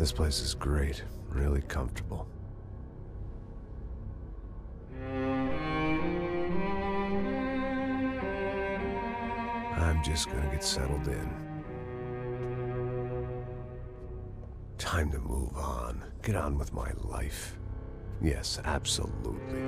This place is great, really comfortable. I'm just gonna get settled in. Time to move on. Get on with my life. Yes, absolutely.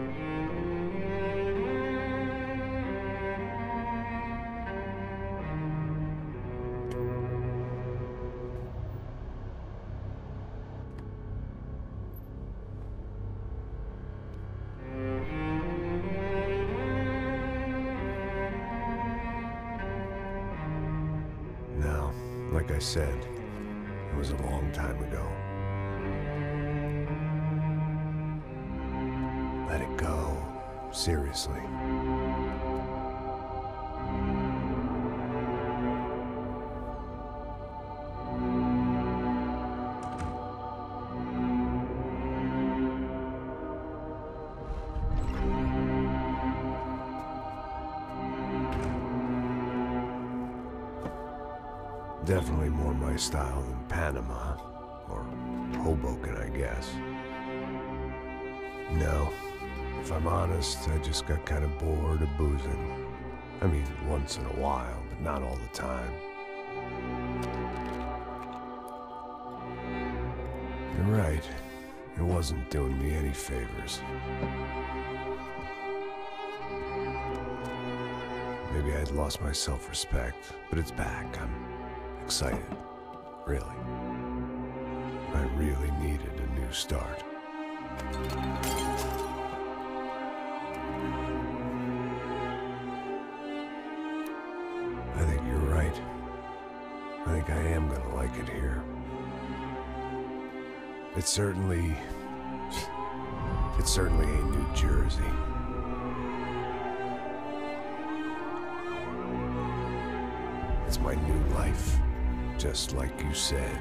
Now, like I said, it was a long time ago. Let it go. Seriously. Definitely more my style than Panama, or Hoboken, I guess. No, if I'm honest, I just got kind of bored of boozing. I mean, once in a while, but not all the time. You're right, it wasn't doing me any favors. Maybe I'd lost my self-respect, but it's back. I'm excited, really. I really needed a new start. I think you're right. I think I am gonna like it here. It's certainly ain't New Jersey. It's my new life, just like you said.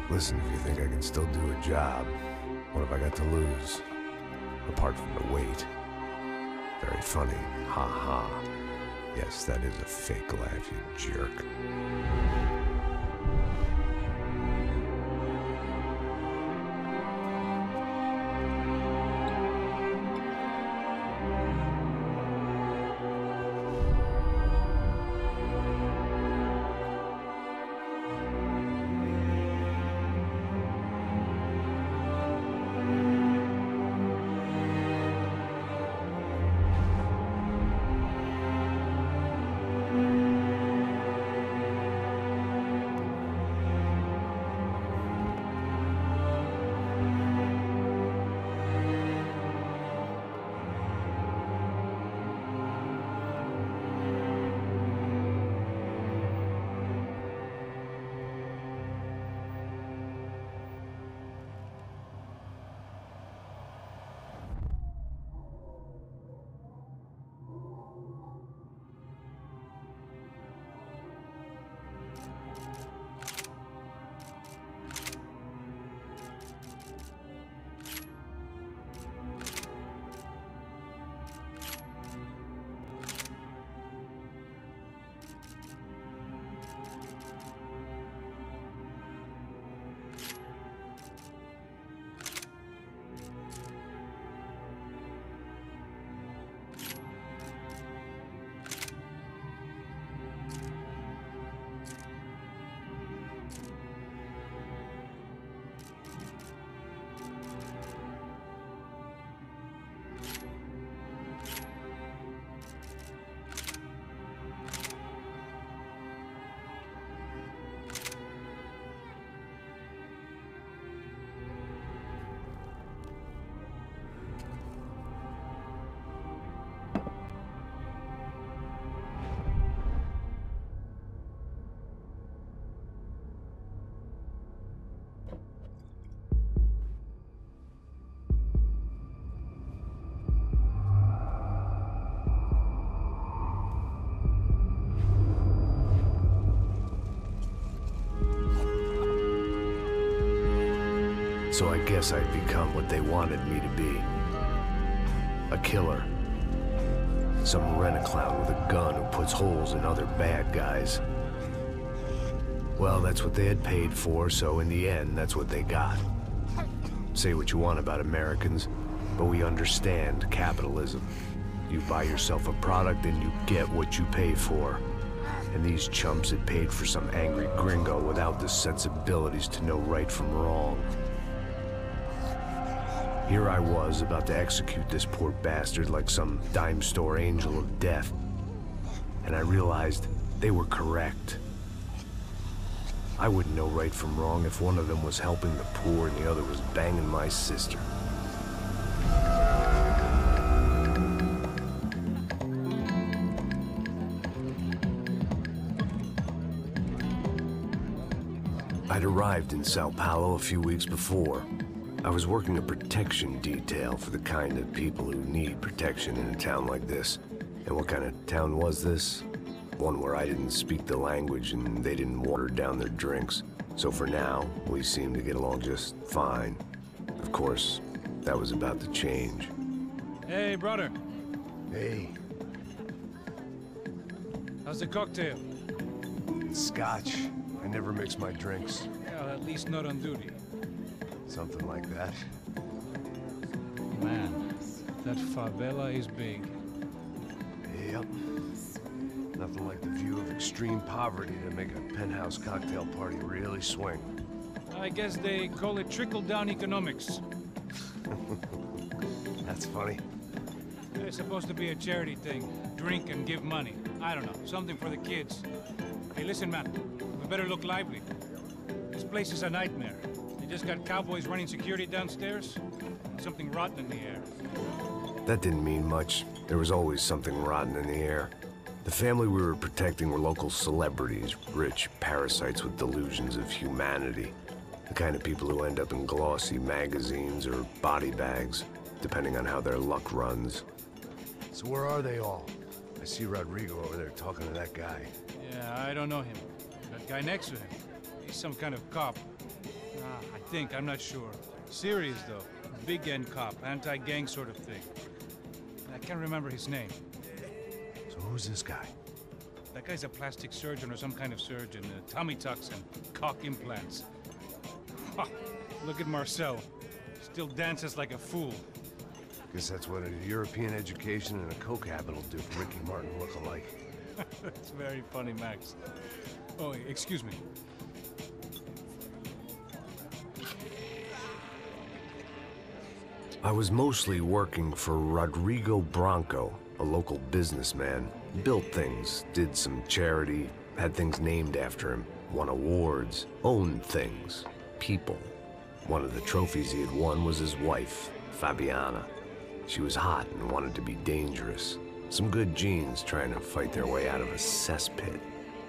Listen, if you think I can still do a job, what have I got to lose? Apart from the weight. Very funny. Ha ha. Yes, that is a fake laugh, you jerk. So I guess I'd become what they wanted me to be. A killer. Some rent-a-clown with a gun who puts holes in other bad guys. Well, that's what they had paid for, so in the end, that's what they got. Say what you want about Americans, but we understand capitalism. You buy yourself a product and you get what you pay for. And these chumps had paid for some angry gringo without the sensibilities to know right from wrong. Here I was, about to execute this poor bastard like some dime store angel of death. And I realized they were correct. I wouldn't know right from wrong if one of them was helping the poor and the other was banging my sister. I'd arrived in Sao Paulo a few weeks before. I was working a protection detail for the kind of people who need protection in a town like this. And what kind of town was this? One where I didn't speak the language and they didn't water down their drinks. So for now, we seemed to get along just fine. Of course, that was about to change. Hey, brother. Hey. How's the cocktail? It's scotch. I never mix my drinks. Well, at least not on duty. Something like that. Man, that favela is big. Yep. Nothing like the view of extreme poverty to make a penthouse cocktail party really swing. I guess they call it trickle-down economics. That's funny. It's supposed to be a charity thing. Drink and give money. I don't know, something for the kids. Hey, listen, man. We better look lively. This place is a nightmare. They just got cowboys running security downstairs. Something rotten in the air. That didn't mean much. There was always something rotten in the air. The family we were protecting were local celebrities, rich parasites with delusions of humanity. The kind of people who end up in glossy magazines or body bags, depending on how their luck runs. So where are they all? I see Rodrigo over there talking to that guy. Yeah, I don't know him. That guy next to him. He's some kind of cop. I think, I'm not sure. Serious, though. Big-end cop, anti-gang sort of thing. I can't remember his name. So who's this guy? That guy's a plastic surgeon or some kind of surgeon. Tummy tucks and cock implants. Look at Marcel. Still dances like a fool. Guess that's what a European education and a coke habit will do for Ricky Martin look-alike. That's very funny, Max. Oh, excuse me. I was mostly working for Rodrigo Branco, a local businessman. Built things, did some charity, had things named after him, won awards, owned things, people. One of the trophies he had won was his wife, Fabiana. She was hot and wanted to be dangerous. Some good genes trying to fight their way out of a cesspit.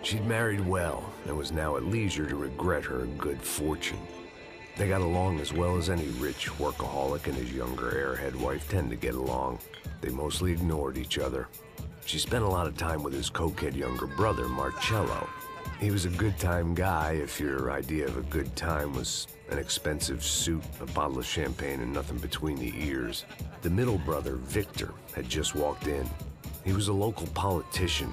She'd married well and was now at leisure to regret her good fortune. They got along as well as any rich workaholic and his younger airhead wife tend to get along. They mostly ignored each other. She spent a lot of time with his cokehead younger brother, Marcello. He was a good-time guy if your idea of a good time was an expensive suit, a bottle of champagne, and nothing between the ears. The middle brother, Victor, had just walked in. He was a local politician.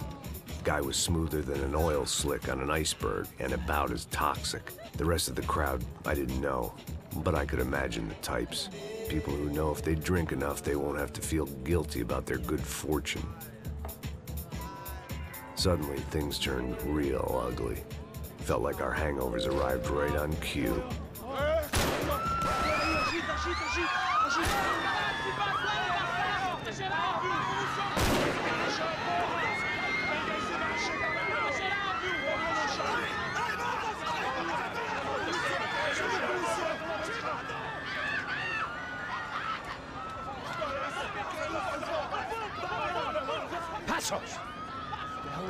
Guy was smoother than an oil slick on an iceberg and about as toxic. The rest of the crowd, I didn't know, but I could imagine the types. People who know if they drink enough, they won't have to feel guilty about their good fortune. Suddenly, things turned real ugly. Felt like our hangovers arrived right on cue.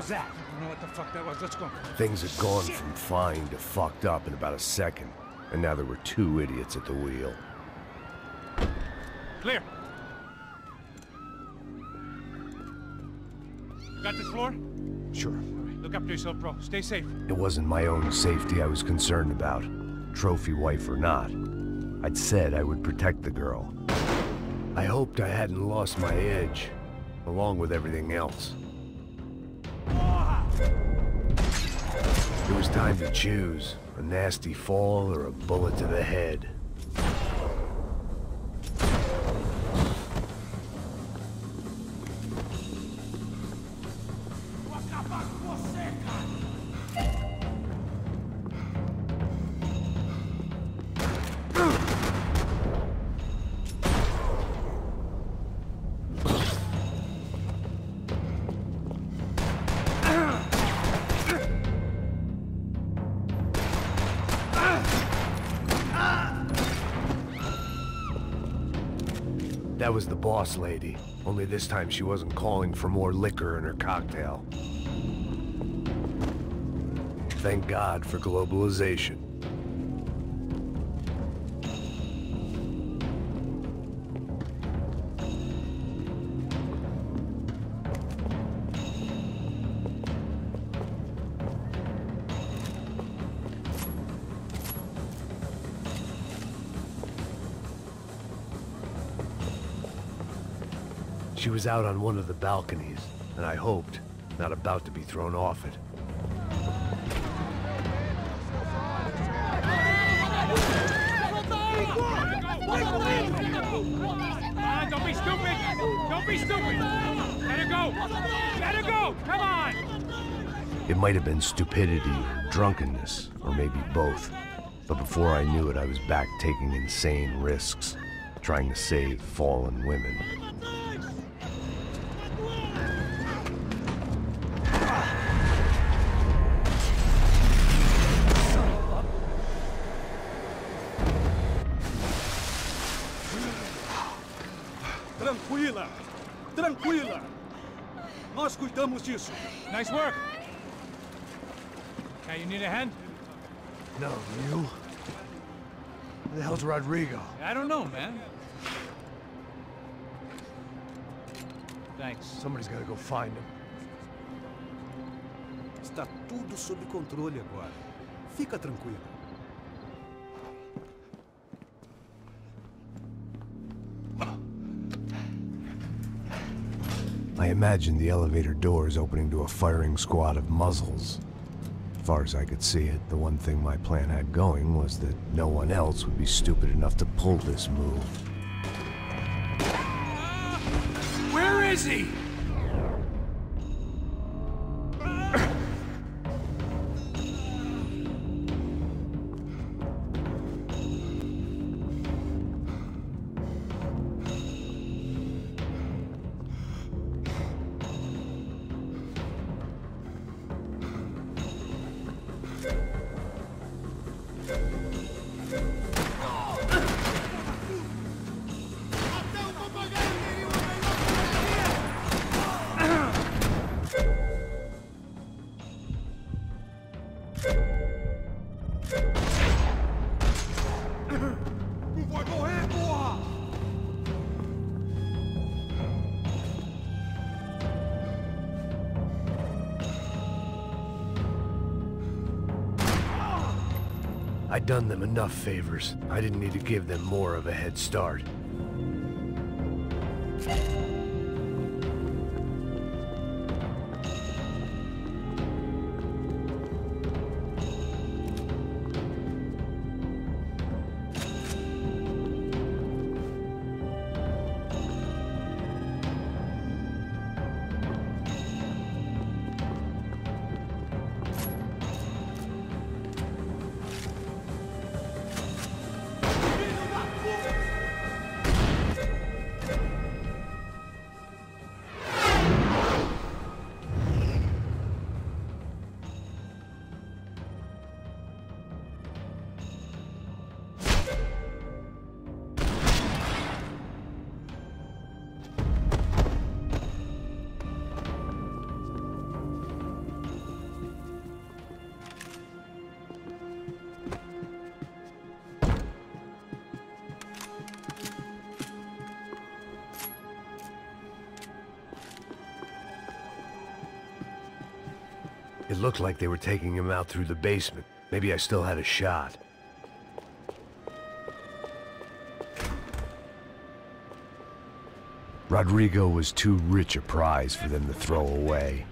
That? I don't know what the fuck that was. Let's go. Things had gone from fine to fucked up in about a second, and now there were two idiots at the wheel. Clear. Got this floor? Sure. Right, look after yourself, bro. Stay safe. It wasn't my own safety I was concerned about, trophy wife or not. I'd said I would protect the girl. I I hoped I hadn't lost my edge, along with everything else. It was time to choose, a nasty fall or a bullet to the head. That was the boss lady, only this time she wasn't calling for more liquor in her cocktail. Thank God for globalization. She was out on one of the balconies, and I hoped, not about to be thrown off it. Don't be stupid! Don't be stupid! Let her go! Let her go! Come on! It might have been stupidity, or drunkenness, or maybe both. But before I knew it, I was back taking insane risks, trying to save fallen women. Tranquila! Tranquila! Nós cuidamos disso. Nice work! Hey, you need a hand? No, you? Where the hell's Rodrigo? I don't know, man. Thanks. Somebody's gotta go find him. Está tudo sob controle agora. Fica tranquilo. I imagined the elevator doors opening to a firing squad of muzzles. As far as I could see it, the one thing my plan had going was that no one else would be stupid enough to pull this move. Where is he? I'd done them enough favors. I didn't need to give them more of a head start. It looked like they were taking him out through the basement. Maybe I still had a shot. Rodrigo was too rich a prize for them to throw away.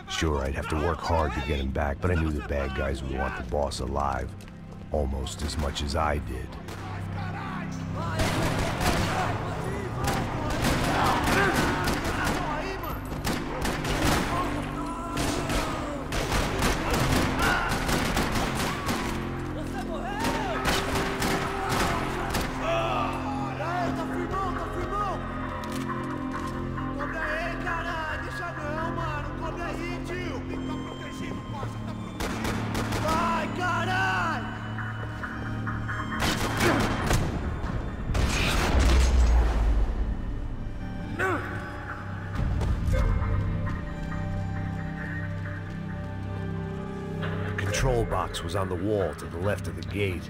Sure, I'd have to work hard to get him back, but I knew the bad guys would want the boss alive, almost as much as I did. The control box was on the wall to the left of the gate.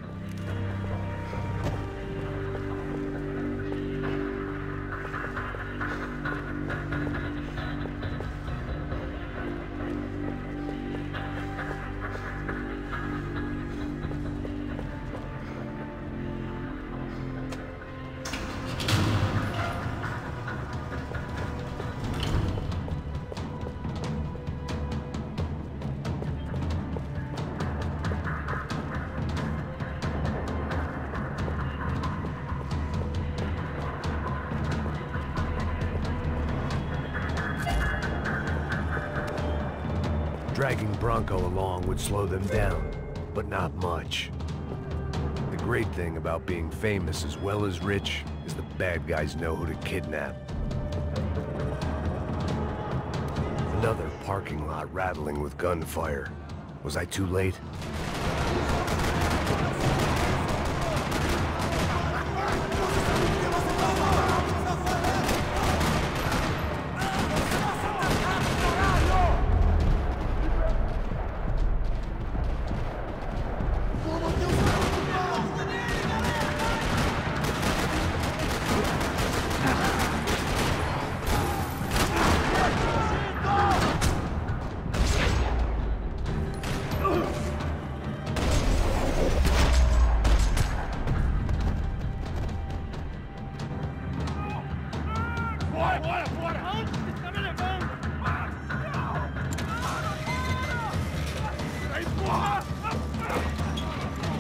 Dragging Bronco along would slow them down, but not much. The great thing about being famous as well as rich is the bad guys know who to kidnap. Another parking lot rattling with gunfire. Was I too late?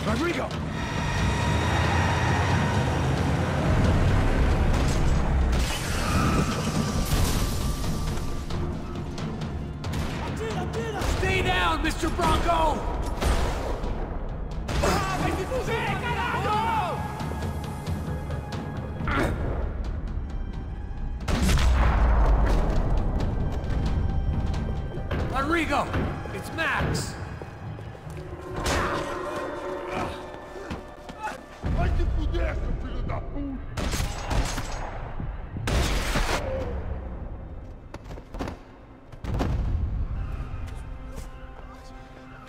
Rodrigo! Stay down, Mr. Bronco! Rodrigo! It's Max! Vai te fuder, seu filho da puta!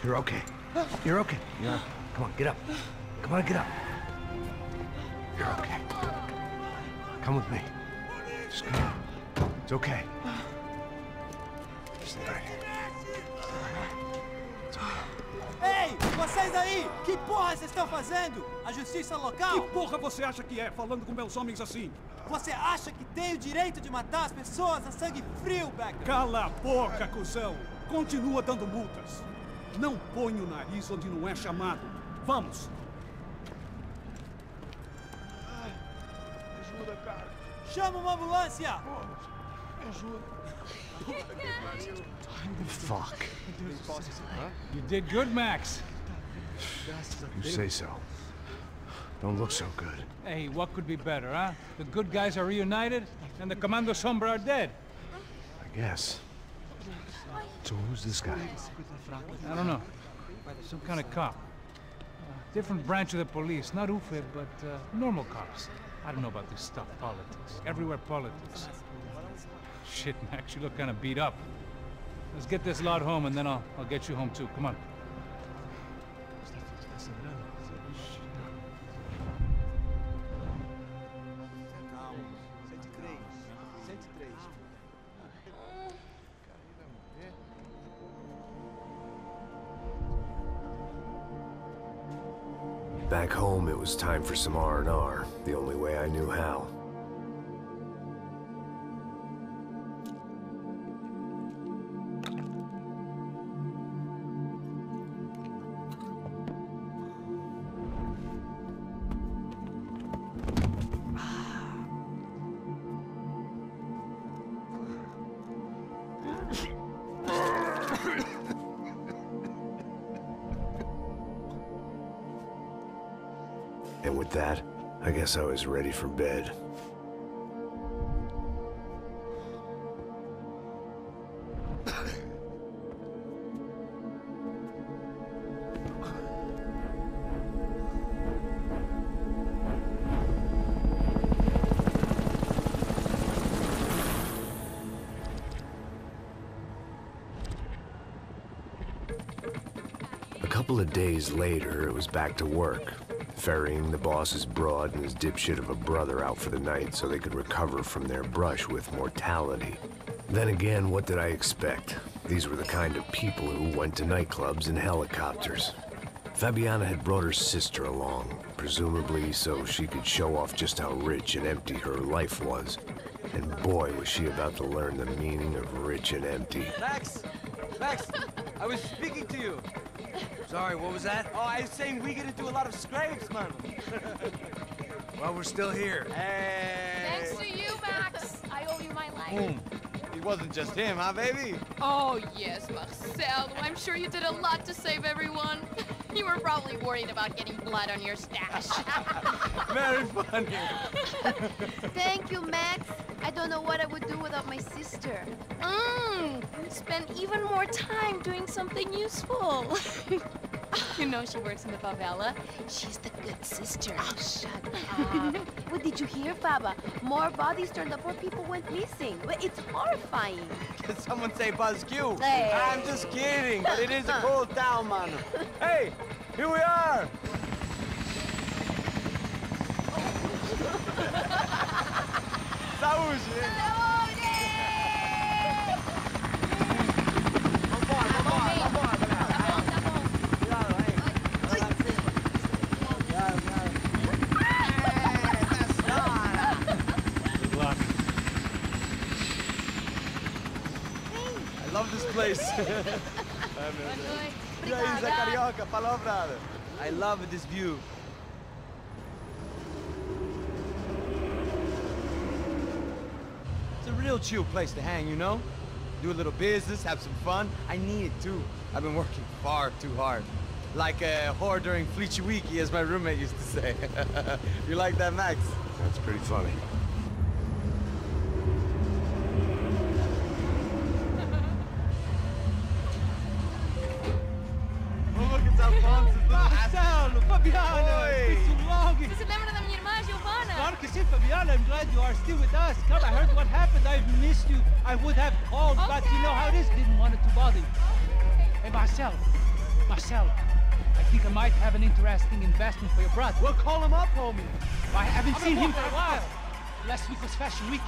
You're okay. You're okay. Come on, get up. Come on, get up. You're okay. Come with me. Just come on. It's okay. Stay right here. Ei, vocês aí! Que porra vocês estão fazendo? A justiça local? Que porra você acha que é, falando com meus homens assim? Você acha que tem o direito de matar as pessoas a sangue frio, Becker? Cala a boca, cuzão! Continua dando multas. Não põe o nariz onde não é chamado. Vamos! Ajuda, cara. Chama uma ambulância! Me ajuda. Fuck. You did good, Max. You say so. Don't look so good. Hey, what could be better, huh? The good guys are reunited, and the Commando Sombra are dead. I guess. So who's this guy? I don't know. Some kind of cop. Different branch of the police. Not UFE, but normal cops. I don't know about this stuff, politics. Everywhere politics. Shit, Max, you look kind of beat up. Let's get this lot home, and then I'll get you home too. Come on. Back home, it was time for some R&R, the only way I knew how. And with that, I guess I was ready for bed. A couple of days later, it was back to work, ferrying the boss's broad and his dipshit of a brother out for the night so they could recover from their brush with mortality. Then again, what did I expect? These were the kind of people who went to nightclubs in helicopters. Fabiana had brought her sister along, presumably so she could show off just how rich and empty her life was. And boy, was she about to learn the meaning of rich and empty. Max! Max! I was speaking to you. Sorry, what was that? Oh, I was saying we get into a lot of scrapes, man. Well, we're still here. Hey! Thanks to you, Max. I owe you my life. Boom. It wasn't just him, huh, baby? Oh, yes, Marcel. I'm sure you did a lot to save everyone. You were probably worried about getting blood on your stash. Very funny. Thank you, Max. I don't know what I would do without my sister. Spend even more time doing something useful. You know she works in the favela. She's the good sister. Oh, shut up. What did you hear, Baba? More bodies turned up where people went missing. But it's horrifying. Did someone say Buzz Q? Hey. I'm just kidding, but it is a cool town, man. Hey, here we are. Saúde. I love this place. E aí, Zé Carioca, falou, brother. I love this view. It's a real chill place to hang, you know? Do a little business, have some fun. I need it too. I've been working far too hard. Like a whore during Fleechy Weeky, as my roommate used to say. You like that, Max? That's pretty funny. Marcelo, Fabiana, it's been too long. Você se lembra da minha irmã, Giovanna? Claro que sim, Fabiana. I'm glad you are still with us. Come, I heard what happened. I've missed you. I would have called, but you know how it is. Didn't want it to bother you. Hey, Marcelo, I think I might have an interesting investment for your brother. We'll call him up, homie. I haven't seen him for a while. Last week was Fashion Week.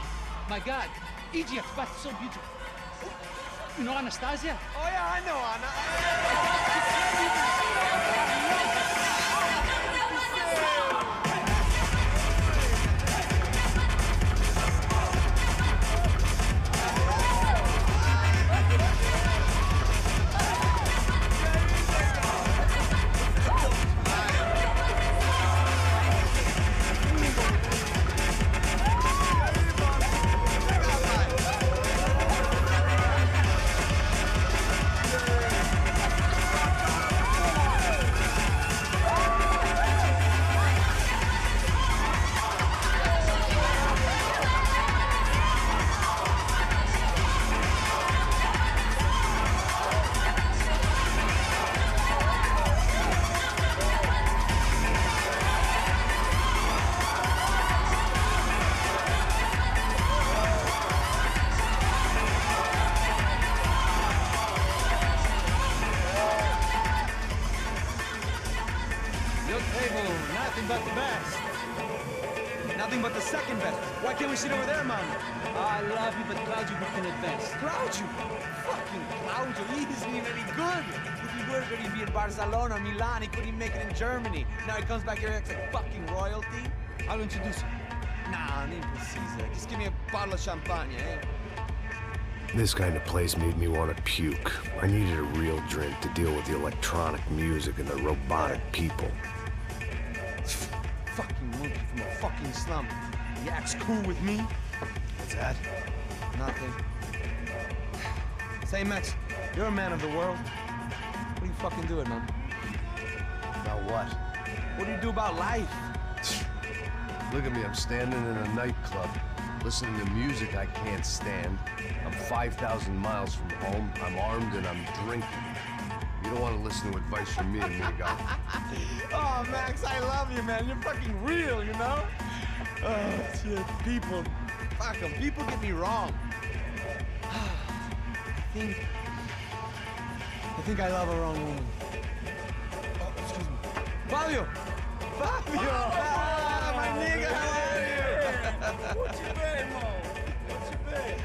My God, Egypt, but so beautiful. You know Anastasia? Oh yeah, I know Anna. Nothing but the best. Nothing but the second best. Why can't we sit over there, man? I love you, but Claudio, we can advance. Claudio? Fucking Claudio, he isn't even any good. If he were good, he'd be in Barcelona, Milan, he couldn't make it in Germany. Now he comes back here and acts like fucking royalty. I'll introduce you. Nah, nem precisa. Just give me a bottle of champagne, eh? This kind of place made me want to puke. I needed a real drink to deal with the electronic music and the robotic people. Fucking monkey from a fucking slum. He acts cool with me. What's that? Nothing. Say, Max, you're a man of the world. What are you fucking doing, man? About what? What do you do about life? Look at me, I'm standing in a nightclub, listening to music I can't stand. I'm 5,000 miles from home, I'm armed and I'm drinking. You don't want to listen to advice from me, amigo. Oh, Max, I love you, man. You're fucking real, you know? Oh, shit. People, fuck them. People get me wrong. I think I love a wrong woman. Oh, excuse me. Fabio! Fabio! Ah, my nigga, how are you? What you been, Mo? What you been?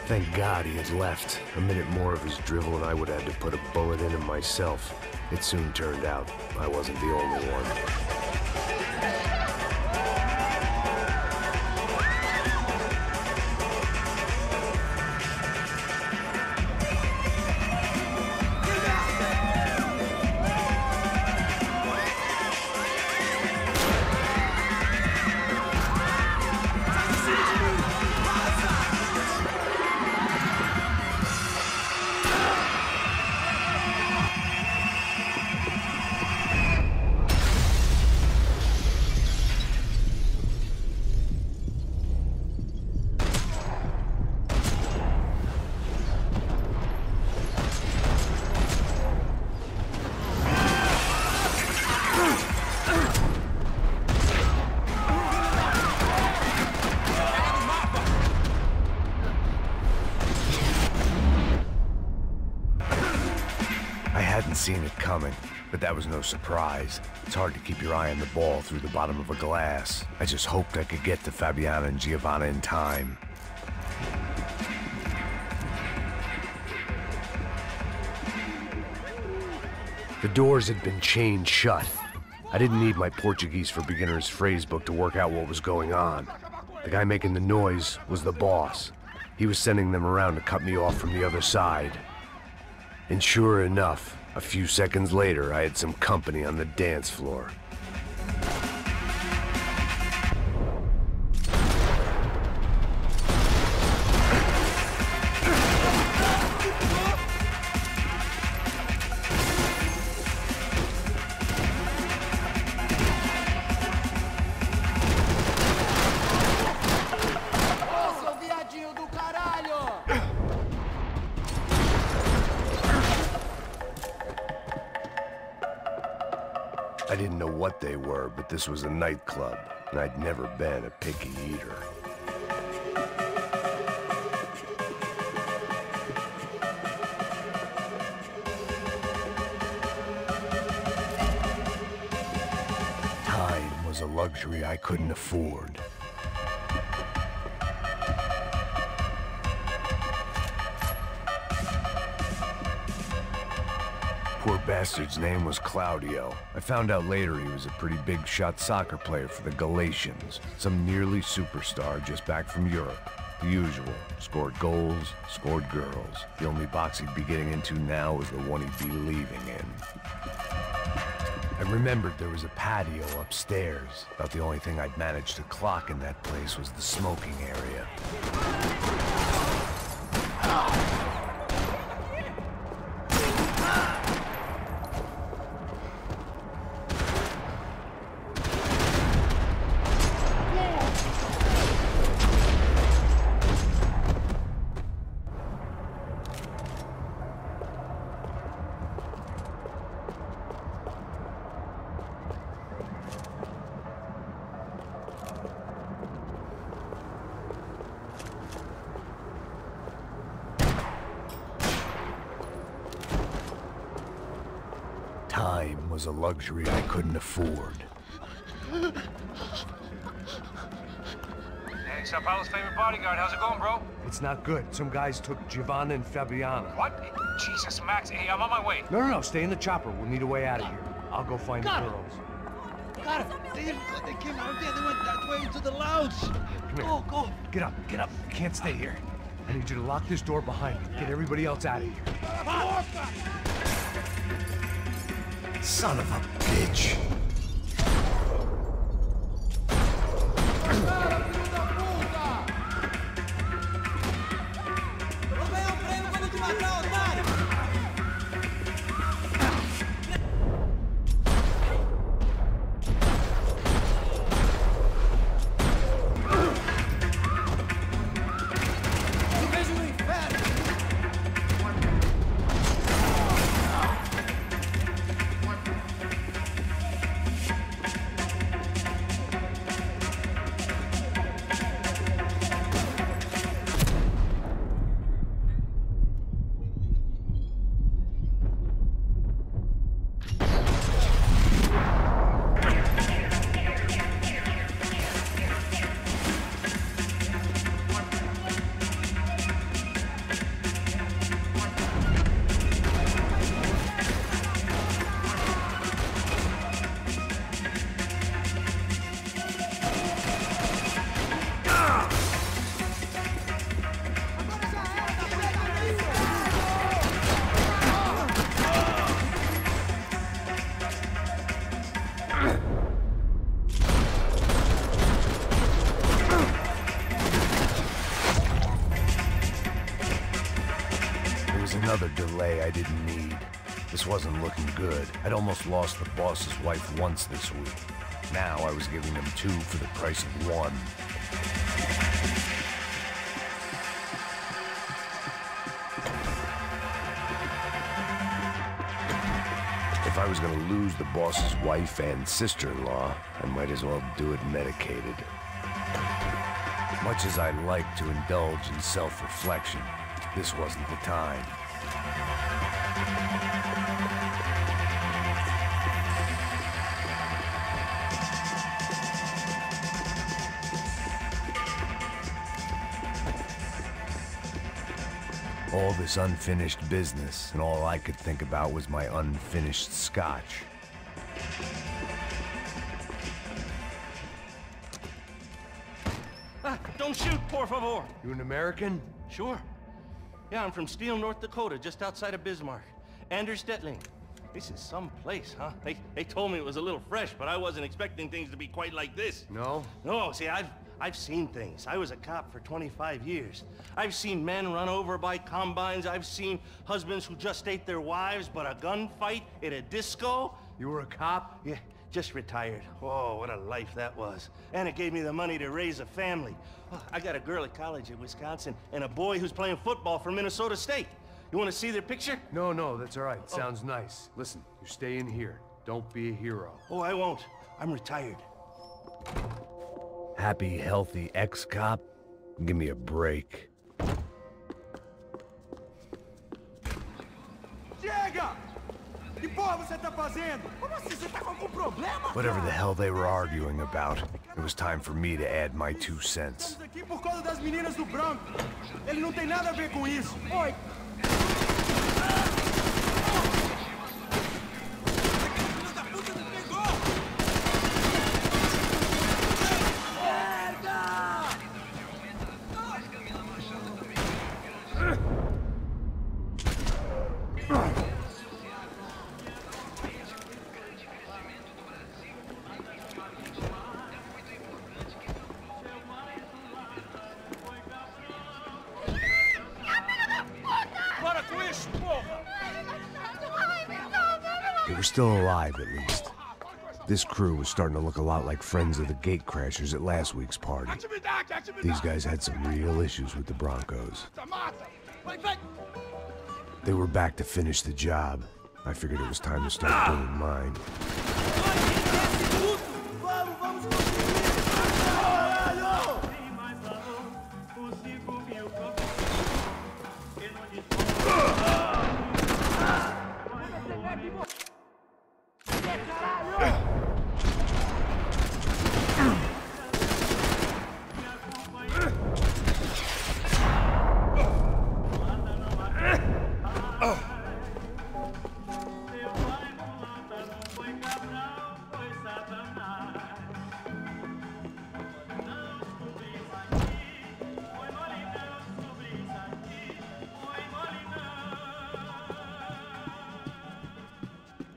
Thank God he had left. A minute more of his drivel and I would have had to put a bullet in him myself. It soon turned out I wasn't the only one. Seen it coming, but that was no surprise. It's hard to keep your eye on the ball through the bottom of a glass. I just hoped I could get to Fabiana and Giovanna in time. The doors had been chained shut. I didn't need my Portuguese for Beginners phrase book to work out what was going on. The guy making the noise was the boss. He was sending them around to cut me off from the other side. And sure enough, a few seconds later, I had some company on the dance floor. I didn't know what they were, but this was a nightclub, and I'd never been a picky eater. Time was a luxury I couldn't afford. Poor bastard's name was Claudio. I found out later he was a pretty big-shot soccer player for the Galatians. Some nearly superstar just back from Europe. The usual. Scored goals, scored girls. The only box he'd be getting into now was the one he'd be leaving in. I remembered there was a patio upstairs. About the only thing I'd managed to clock in that place was the smoking area. Time was a luxury I couldn't afford. Hey, Sao Paulo's favorite bodyguard. How's it going, bro? It's not good. Some guys took Giovanna and Fabiana. What? Jesus, Max. Hey, I'm on my way. No, stay in the chopper. We'll need a way out of here. I'll go find the girls. Got it. They came out there. They went that way into the lounge. Come here. Go. Get up. You can't stay here. I need you to lock this door behind you. Get everybody else out of here. Son of a bitch. valet I didn't need. This wasn't looking good. I'd almost lost the boss's wife once this week. Now I was giving them 2 for the price of 1. If I was gonna lose the boss's wife and sister-in-law, I might as well do it medicated. Much as I'd like to indulge in self-reflection, this wasn't the time. All this unfinished business, and all I could think about was my unfinished scotch. Don't shoot, por favor. You an American? Sure. Yeah, I'm from Steele, North Dakota, just outside of Bismarck. Anders Detling. This is some place, huh? They told me it was a little fresh, but I wasn't expecting things to be quite like this. No? No, see, I've seen things. I was a cop for 25 years. I've seen men run over by combines. I've seen husbands who just ate their wives, but a gunfight at a disco. You were a cop? Yeah, just retired. Oh, what a life that was. And it gave me the money to raise a family. Oh, I got a girl at college in Wisconsin and a boy who's playing football for Minnesota State. You want to see their picture? No, that's all right. Sounds nice. Listen, you stay in here. Don't be a hero. Oh, I won't. I'm retired. Happy, healthy ex-cop? Give me a break. Chega! Que porra você tá fazendo? Como assim? Você tá com algum problema? Whatever the hell they were arguing about, it was time for me to add my 2 cents. Estamos aqui por causa das meninas do branco. Ele não tem nada a ver com isso. Oi. They were still alive, at least. This crew was starting to look a lot like friends of the gatecrashers at last week's party. These guys had some real issues with the Broncos. They were back to finish the job. I figured it was time to start doing mine.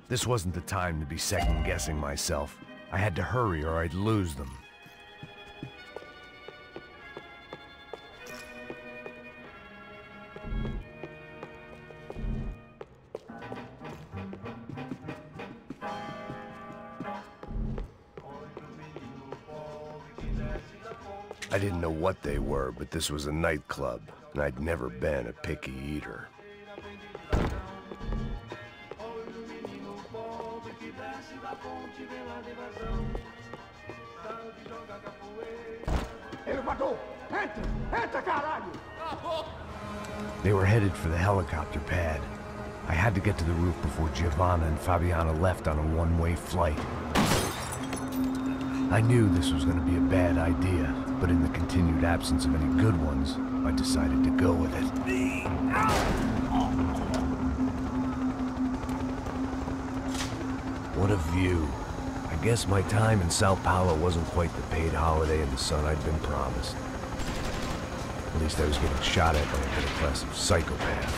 This wasn't the time to be second-guessing myself. I had to hurry or I'd lose them. I didn't know what they were, but this was a nightclub, and I'd never been a picky eater. They were headed for the helicopter pad. I had to get to the roof before Giovanna and Fabiana left on a one-way flight. I knew this was going to be a bad idea, but in the continued absence of any good ones, I decided to go with it. What a view. I guess my time in Sao Paulo wasn't quite the paid holiday in the sun I'd been promised. At least I was getting shot at by a middle-class psychopath.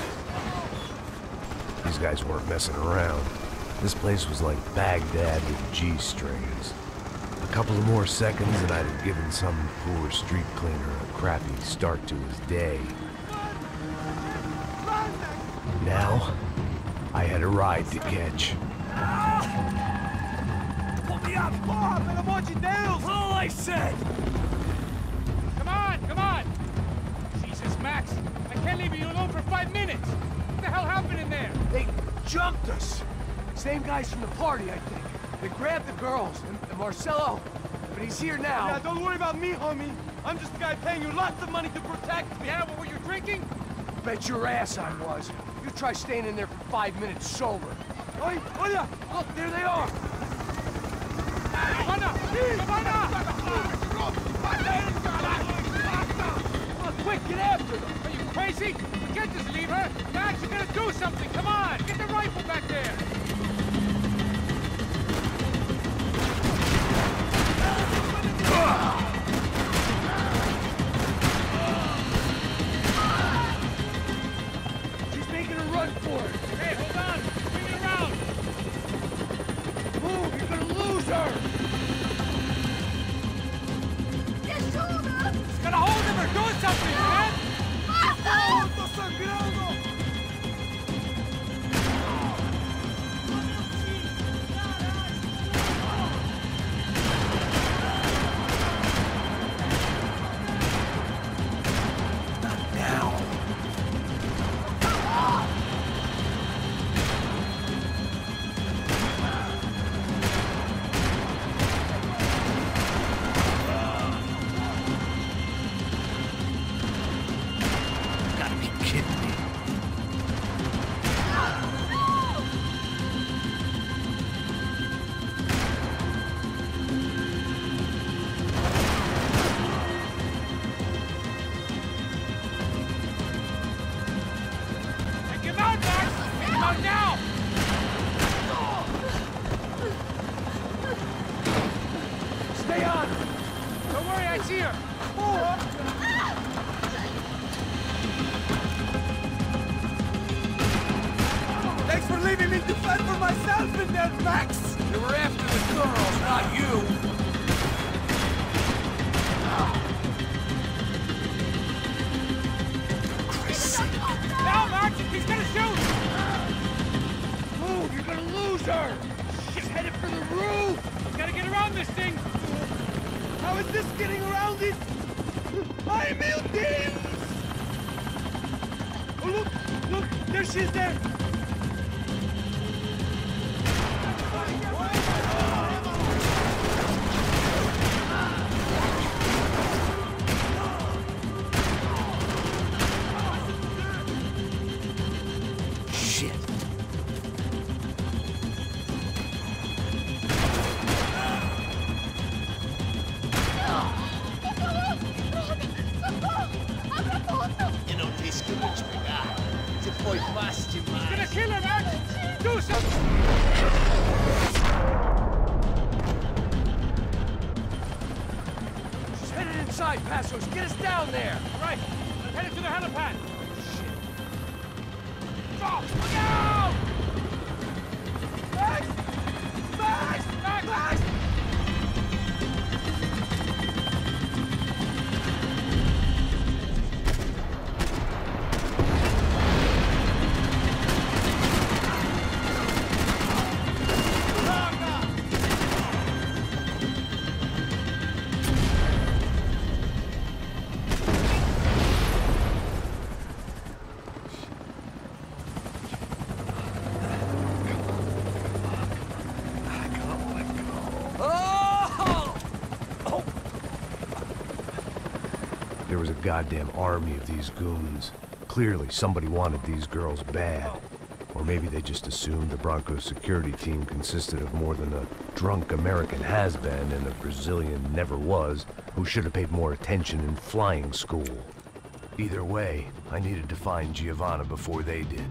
These guys weren't messing around. This place was like Baghdad with G-strings. A couple of more seconds and I'd have given some poor street cleaner a crappy start to his day. now, I had a ride to catch. Pull me up! Bob, and I want you down! All I said! Come on, come on! Jesus, Max, I can't leave you alone for 5 minutes! What the hell happened in there? They jumped us. Same guys from the party, I think. They grabbed the girls, and Marcelo. But he's here now. Yeah, don't worry about me, homie. I'm just the guy paying you lots of money to protect me. Yeah, what were you drinking? Bet your ass I was. You try staying in there for 5 minutes sober. Oi, Oya! Look, there they are. Giovanna! Giovanna! Come on, quick, get after them! Are you crazy? We can't just leave her! Max, you gotta do something! Come on! Get the rifle back there! She's making a run for it. Hey, hold on! Bring it around! Move, you're gonna lose her. Just gotta hold him or do something, man! Thanks for leaving me to fend for myself in there, Max! They were after the girls, not you. Now, Max! He's gonna shoot! Move, you're gonna lose her! She's headed for the roof! Gotta get around this thing! How is this getting around it? I melting! Oh, look! There she is there! Shit. You não disse que eu ia te pegar. Você foi fácil Gonna demais. kill her, Max! Do something! She's headed inside, Passos. Get us down there. Right, I'm headed to the helipad! Stop! Look out! Max! Max! Max! Max! There was a goddamn army of these goons. Clearly, somebody wanted these girls bad. Or maybe they just assumed the Broncos security team consisted of more than a drunk American has-been and a Brazilian never-was who should have paid more attention in flying school. Either way, I needed to find Giovanna before they did.